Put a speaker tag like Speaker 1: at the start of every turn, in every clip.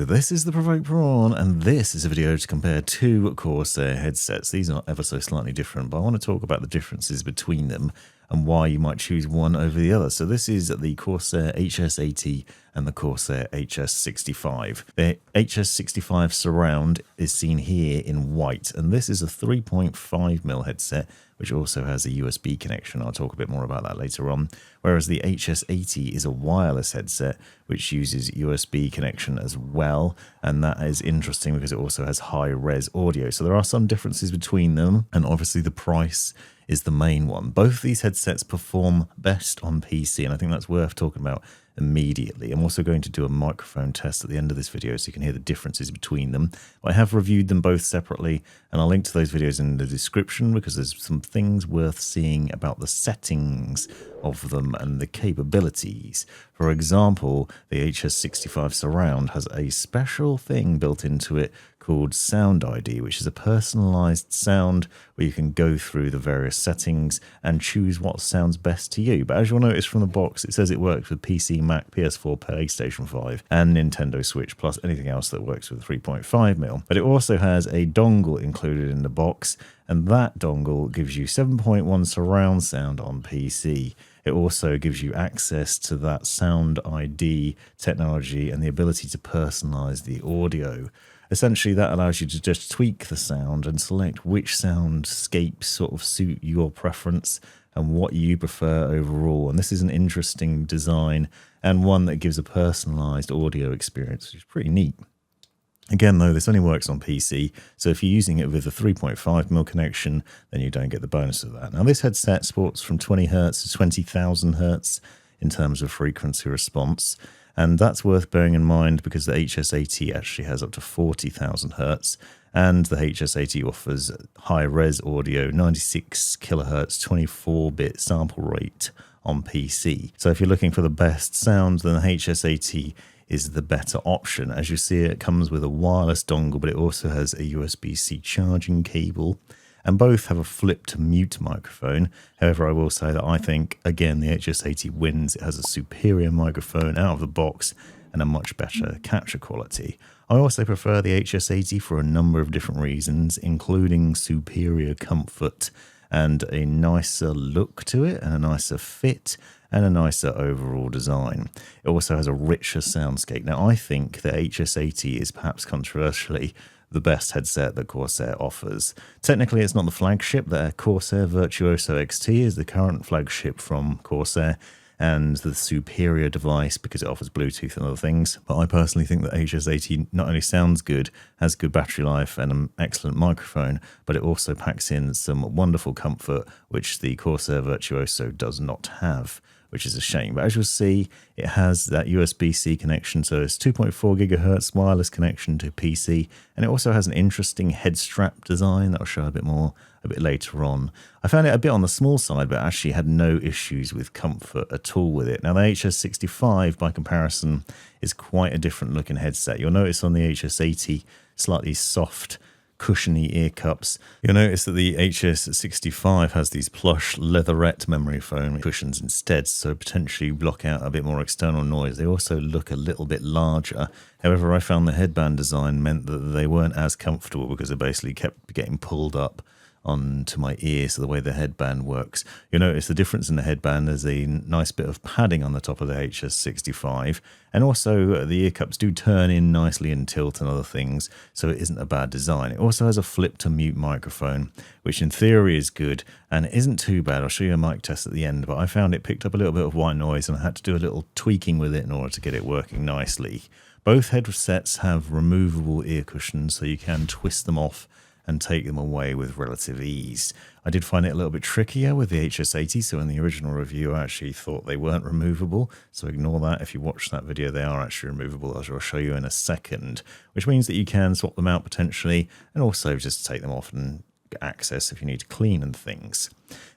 Speaker 1: this is the Provoked Prawn, and this is a video to compare two Corsair headsets. These are ever so slightly different, but I want to talk about the differences between them and why you might choose one over the other. So this is the Corsair HS80 and the Corsair HS65. The HS65 Surround is seen here in white, and this is a 3.5mm headset, which also has a USB connection. I'll talk a bit more about that later on. Whereas the HS80 is a wireless headset, which uses USB connection as well. And that is interesting because it also has high-res audio. So there are some differences between them, and obviously the price is the main one. Both these headsets perform best on PC, and I think that's worth talking about immediately. I'm also going to do a microphone test at the end of this video so you can hear the differences between them. I have reviewed them both separately, and I'll link to those videos in the description because there's some things worth seeing about the settings of them and the capabilities. For example, the HS65 Surround has a special thing built into it called Sound ID, which is a personalized sound where you can go through the various settings and choose what sounds best to you. But as you'll notice from the box, it says it works with PC, Mac, PS4, PlayStation 5 and Nintendo Switch, plus anything else that works with 3.5mm. But it also has a dongle included in the box, and that dongle gives you 7.1 surround sound on PC. It also gives you access to that Sound ID technology and the ability to personalize the audio. Essentially, that allows you to just tweak the sound and select which soundscapes sort of suit your preference and what you prefer overall. And this is an interesting design and one that gives a personalized audio experience, which is pretty neat. Again, though, this only works on PC, so if you're using it with a 3.5mm connection, then you don't get the bonus of that. Now, this headset sports from 20Hz to 20,000 Hz in terms of frequency response, and that's worth bearing in mind because the HS80 actually has up to 40,000 Hz, and the HS80 offers high-res audio, 96 kHz, 24-bit sample rate on PC. So if you're looking for the best sound, then the HS80 is the better option. As you see, it comes with a wireless dongle, but it also has a USB-C charging cable, and both have a flip to mute microphone. However, I will say that I think, again, the HS80 wins. It has a superior microphone out of the box and a much better capture quality. I also prefer the HS80 for a number of different reasons, including superior comfort and a nicer look to it and a nicer fit and a nicer overall design. It also has a richer soundscape. Now, I think the HS80 is perhaps controversially the best headset that Corsair offers. Technically, it's not the flagship. The Corsair Virtuoso XT is the current flagship from Corsair and the superior device because it offers Bluetooth and other things. But I personally think that HS80 not only sounds good, has good battery life and an excellent microphone, but it also packs in some wonderful comfort, which the Corsair Virtuoso does not have, which is a shame. But as you'll see, it has that USB-C connection, so it's 2.4 GHz wireless connection to PC, and it also has an interesting head strap design that I'll show a bit more a bit later on. I found it a bit on the small side, but actually had no issues with comfort at all with it. Now, the HS65, by comparison, is quite a different looking headset. You'll notice on the HS80, slightly soft, cushiony ear cups. You'll notice that the HS65 has these plush leatherette memory foam cushions instead, so potentially block out a bit more external noise. They also look a little bit larger. However, I found the headband design meant that they weren't as comfortable because they basically kept getting pulled up onto my ear, so the way the headband works. You'll notice the difference in the headband. There's a nice bit of padding on the top of the HS65, and also the ear cups do turn in nicely and tilt and other things, so it isn't a bad design. It also has a flip to mute microphone, which in theory is good and it isn't too bad. I'll show you a mic test at the end, but I found it picked up a little bit of white noise and I had to do a little tweaking with it in order to get it working nicely. Both headsets have removable ear cushions, so you can twist them off and take them away with relative ease. I did find it a little bit trickier with the HS80, so in the original review I actually thought they weren't removable, so ignore that. If you watch that video, they are actually removable, as I'll show you in a second, which means that you can swap them out potentially, and also just take them off and get access if you need to clean and things.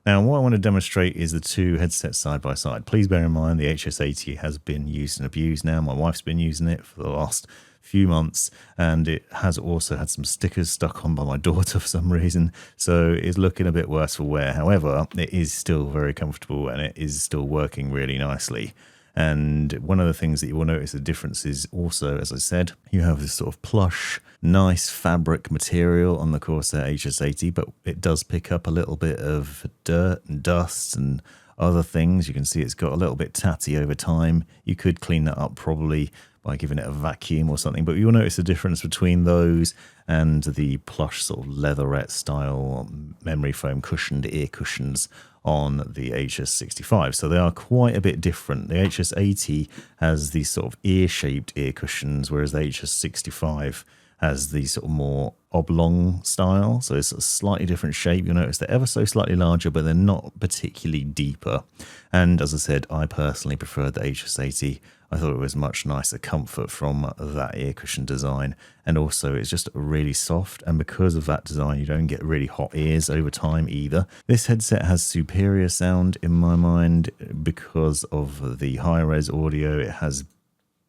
Speaker 1: Now, what I want to demonstrate is the two headsets side by side. Please bear in mind the HS80 has been used and abused now. My wife's been using it for the last few months, and it has also had some stickers stuck on by my daughter for some reason, so it's looking a bit worse for wear. However, it is still very comfortable and it is still working really nicely. And one of the things that you will notice the difference is also, as I said, you have this sort of plush, nice fabric material on the Corsair HS80, but it does pick up a little bit of dirt and dust and other things. You can see it's got a little bit tatty over time. You could clean that up probably by giving it a vacuum or something, but you'll notice the difference between those and the plush sort of leatherette style memory foam cushioned ear cushions on the HS65. So they are quite a bit different. The HS80 has these sort of ear-shaped ear cushions, whereas the HS65 has the sort of more oblong style. So it's a slightly different shape. You'll notice they're ever so slightly larger, but they're not particularly deeper. And as I said, I personally preferred the HS80. I thought it was much nicer comfort from that ear cushion design. And also it's just really soft. And because of that design, you don't get really hot ears over time either. This headset has superior sound in my mind because of the high-res audio. It has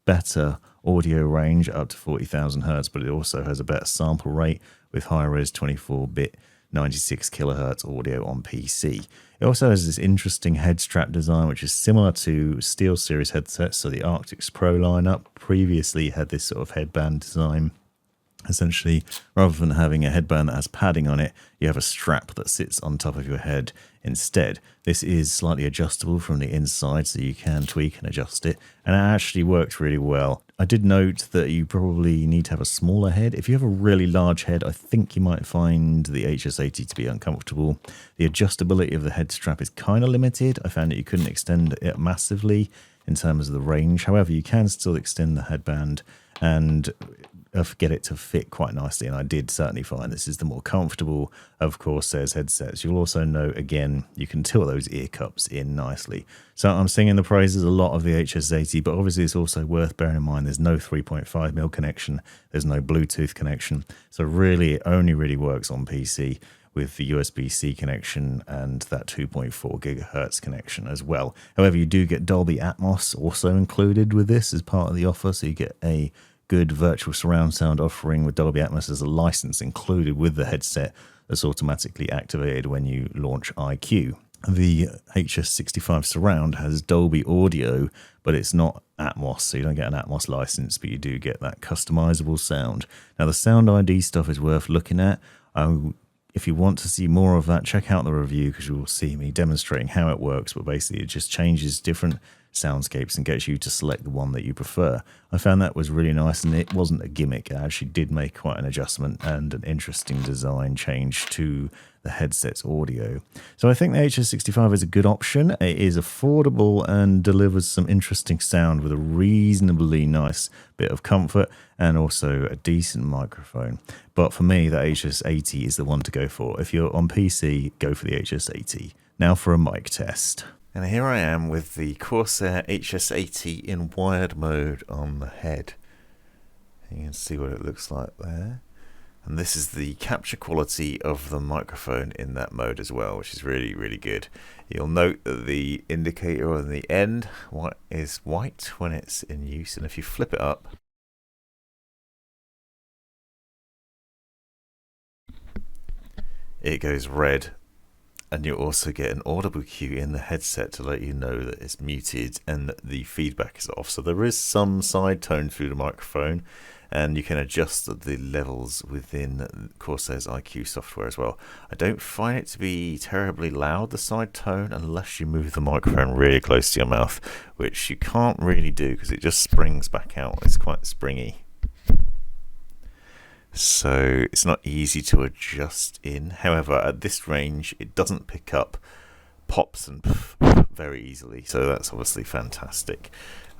Speaker 1: better audio range up to 40,000 hertz, but it also has a better sample rate with high-res 24-bit 96 kilohertz audio on PC. It also has this interesting head strap design, which is similar to SteelSeries headsets. So the Arctis Pro lineup previously had this sort of headband design. Essentially, rather than having a headband that has padding on it, you have a strap that sits on top of your head instead. This is slightly adjustable from the inside, so you can tweak and adjust it, and it actually works really well. I did note that you probably need to have a smaller head. If you have a really large head, I think you might find the HS80 to be uncomfortable. The adjustability of the head strap is kind of limited. I found that you couldn't extend it massively in terms of the range. However, you can still extend the headband and get it to fit quite nicely, and I did certainly find this is the more comfortable of Corsair's headsets. You'll also note, again, you can tilt those ear cups in nicely. So I'm singing the praises a lot of the HS80, but obviously it's also worth bearing in mind there's no 3.5mm connection, there's no Bluetooth connection, so really it only really works on PC with the USB-C connection and that 2.4 gigahertz connection as well. However, you do get Dolby Atmos also included with this as part of the offer, so you get a good virtual surround sound offering with Dolby Atmos as a license included with the headset that's automatically activated when you launch iCue. The HS65 Surround has Dolby Audio, but it's not Atmos, so you don't get an Atmos license, but you do get that customizable sound. Now, the Sound ID stuff is worth looking at. If you want to see more of that, check out the review because you will see me demonstrating how it works, but basically it just changes different soundscapes and gets you to select the one that you prefer. I found that was really nice, and it wasn't a gimmick. It actually did make quite an adjustment and an interesting design change to the headset's audio. So I think the HS65 is a good option. It is affordable and delivers some interesting sound with a reasonably nice bit of comfort and also a decent microphone. But for me, the HS80 is the one to go for. If you're on PC, go for the HS80. Now for a mic test. And here I am with the Corsair HS80 in wired mode on the head. You can see what it looks like there. And this is the capture quality of the microphone in that mode as well, which is really, really good. You'll note that the indicator on the end is white when it's in use, and if you flip it up, it goes red. And you'll also get an audible cue in the headset to let you know that it's muted and that the feedback is off. So there is some side tone through the microphone, and you can adjust the levels within Corsair's iCue software as well. I don't find it to be terribly loud, the side tone, unless you move the microphone really close to your mouth, which you can't really do because it just springs back out. It's quite springy. So it's not easy to adjust in. However, at this range, it doesn't pick up pops and very easily. So that's obviously fantastic.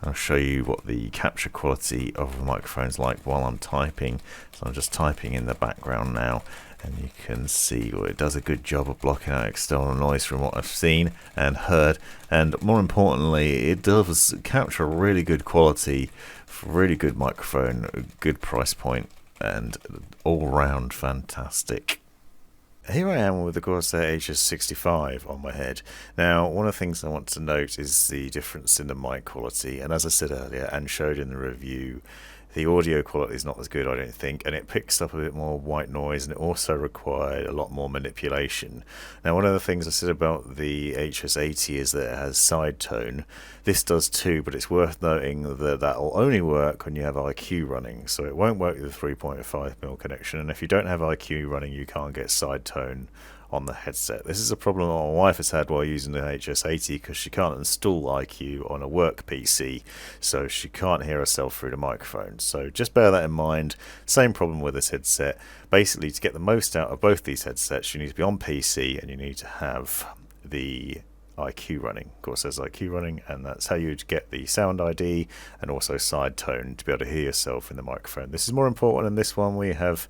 Speaker 1: I'll show you what the capture quality of the microphone is like while I'm typing. So I'm just typing in the background now, and you can see it does a good job of blocking out external noise from what I've seen and heard. And more importantly, it does capture really good quality, really good microphone, good price point, and all round fantastic. Here I am with the Corsair HS65 on my head. Now, one of the things I want to note is the difference in the mic quality, and as I said earlier and showed in the review, The audio quality is not as good, I don't think, and it picks up a bit more white noise, and it also required a lot more manipulation. Now, one of the things I said about the HS80 is that it has side tone. This does too, but it's worth noting that that will only work when you have iCue running, so it won't work with the 3.5mm connection, and if you don't have iCue running, you can't get side tone on the headset. This is a problem that my wife has had while using the HS80 because she can't install iCue on a work PC, so she can't hear herself through the microphone. So just bear that in mind. Same problem with this headset. Basically, to get the most out of both these headsets, you need to be on PC and you need to have the iCue running. Of course, there's iCue running, and that's how you'd get the sound ID and also side tone to be able to hear yourself in the microphone. This is more important in this one. We have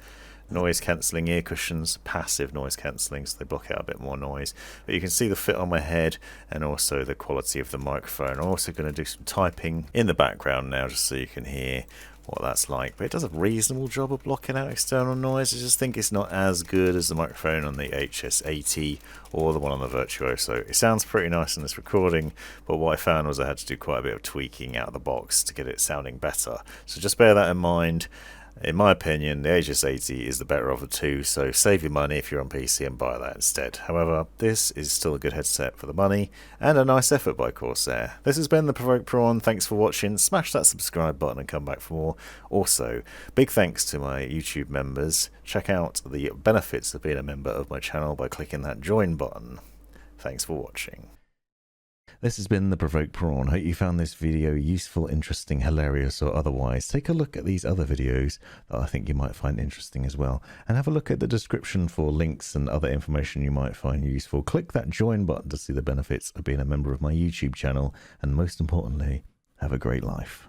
Speaker 1: noise cancelling ear cushions, passive noise cancelling, so they block out a bit more noise, but you can see the fit on my head and also the quality of the microphone. I'm also going to do some typing in the background now just so you can hear what that's like, but it does a reasonable job of blocking out external noise. I just think it's not as good as the microphone on the HS80 or the one on the Virtuoso. It sounds pretty nice in this recording, but what I found was I had to do quite a bit of tweaking out of the box to get it sounding better, so just bear that in mind. In my opinion, the HS80 is the better of the two, so save your money if you're on PC and buy that instead. However, this is still a good headset for the money, and a nice effort by Corsair. This has been the Provoked Prawn. Thanks for watching. Smash that subscribe button and come back for more. Also, big thanks to my YouTube members. Check out the benefits of being a member of my channel by clicking that join button. Thanks for watching. This has been the Provoked Prawn. Hope you found this video useful, interesting, hilarious, or otherwise. Take a look at these other videos that I think you might find interesting as well. And have a look at the description for links and other information you might find useful. Click that join button to see the benefits of being a member of my YouTube channel. And most importantly, have a great life.